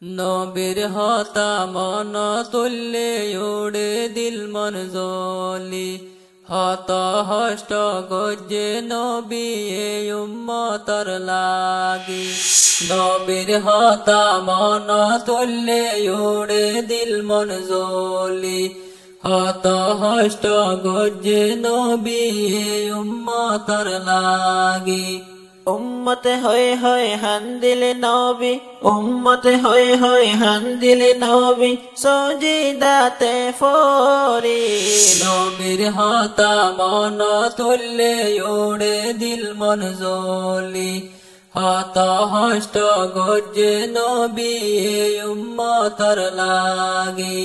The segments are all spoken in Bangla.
নবীর হতা মন তুললে উড়ে দিল মন জ্বলি হত হষ্ট গজ্জে নবী এই উম্মতর লাগি নবীর হতা মন তুললে উড়ে দিল মন জ্বলি হত হষ্ট গজ্জে নবী এই উম্মতর লাগি উম্মতে হয়ে হান্দিলে নবী উম্মতে হয়ে হান্দিলে নবী সজিদাতে ফরি নবীর হতা মন তুললে উড়ে দিল মন জ্বলি হত হষ্ট গজ্জে নবী এই উম্মতর লাগি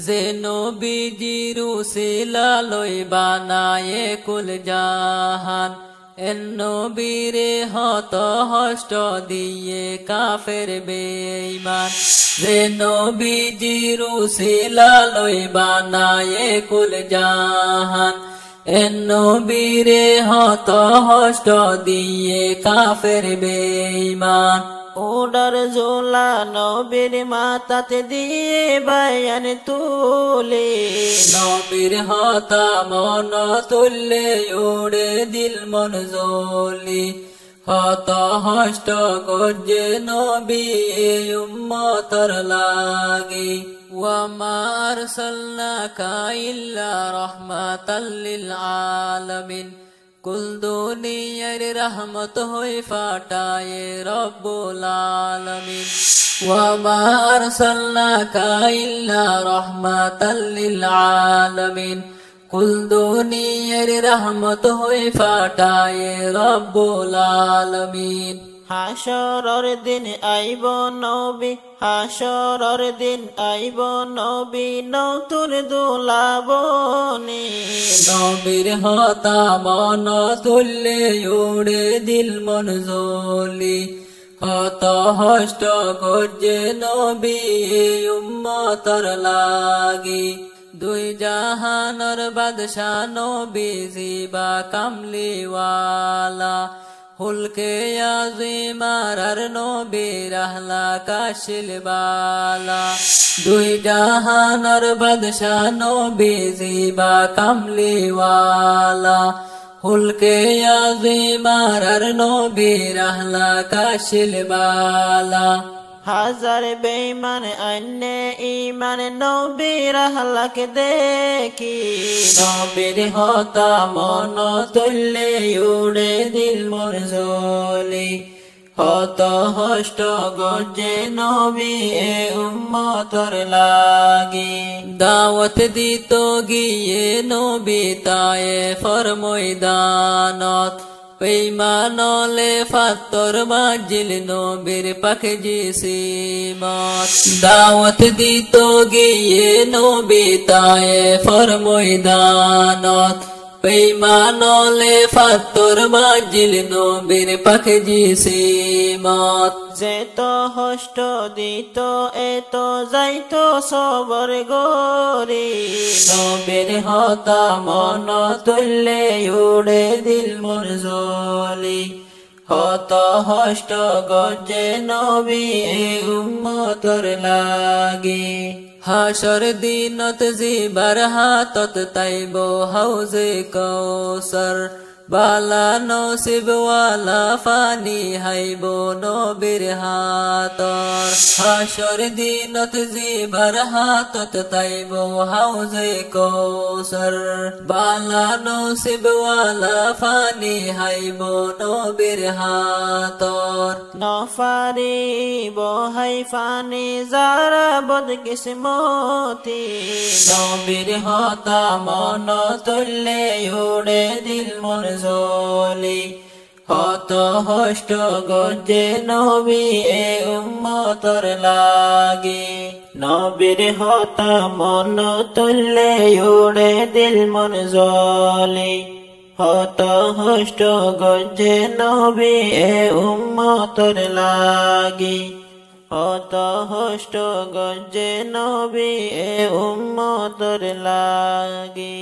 যে নবীজির উসিলা লই বানায়ে কুল জাহান এন নবীরে হত হষ্ট দিয়ে কাফের বেঈমান যে নবীজির উসিলা লই বানায়ে কুল জাহান এন নবীরে হত হষ্ট দিয়ে কাফের বেঈমান ওডার জোলা নবীর মাতাতে দিয়ে বায়ান তুলে নবীর হতা মন তুললে উড়ে দিল মন জ্বলি হত হষ্ট গজ্জে নবী এই উম্মতর লাগি ওয়ামা আরসালনাকা ইল্লা রাহমাতাল লিল আলামিন কুল দুনিয়ার রহমত হয়ে ফাটায়ে রব্বুল আলামিন ওয়ামা আরসালনাকা ইল্লা রাহমাতাল লিল আলামিন কুল দুনিয়ার রহমত হয়ে ফাটায়ে রব্বুল আলামিন হাসরের দিন আইব নবী হাসরের দিন আইব নবী নতুন দুলাবনি নবীর হতা মন তুললে উড়ে দিল মন জ্বলি হত হষ্ট গজ্জে নবী এই উম্মতর লাগি দুই জাহানর বাদশা নবী জিবা কামলিওয়ালা হুলকে আজিমার নবী রাহলা কাশিল বালা দুই জাহানর বাদশা নবী জিবা কামলিওয়ালা হুলকে আজিমার নবী রাহলা কাশিল বালা হাজার বেঈমান আন্নে ঈমান নবীর আহলাক দেখি নবীর হতা মন তুললে উড়ে দিল মন জ্বলি হত হষ্ট গজ্জে নবী এই উম্মতর লাগি দাওয়াত দিত গিয়ে নবী তায়েফর ময়দানত বেঈমানলে ফাত্তর মাজিল নবীর পাখে জিসিমত দাওয়াত দিত গিয়ে নবী তায়েফর ময়দানত বেঈমানলে ফাত্তর মাজিল নবীর পাখে জিসিমত যেত হষ্ট দিত এত যাইত সবর গরি নবীর হতা মন তুললে উড়ে দিল মন জ্বলি হত হষ্ট গজ্জে নবী এই উম্মতর লাগি হাসর দিনত জিবার হাতত তাইব হাউজে কৌসর বালা নসিব ওয়ালা ফানি হাইব নবীর হাতর হাসর দিনত জিবার হাতত তাইব হাউজে কৌসর বালা নসিব ওয়ালা ফানি হাইব নবীর হাতর নফারি বহাই ফানি যারা বদ কিসমতি নবীর হতা মন তুললে উড়ে দিল মন জ্বলি হত হষ্ট গজ্জে নবী এই উম্মতর লাগি নবীর হতা মন তুললে উড়ে দিল মন জ্বলি হত হষ্ট গজ্জে নবী এই উম্মতর লাগি হত হষ্ট গজ্জে নবী এই উম্মতর লাগি।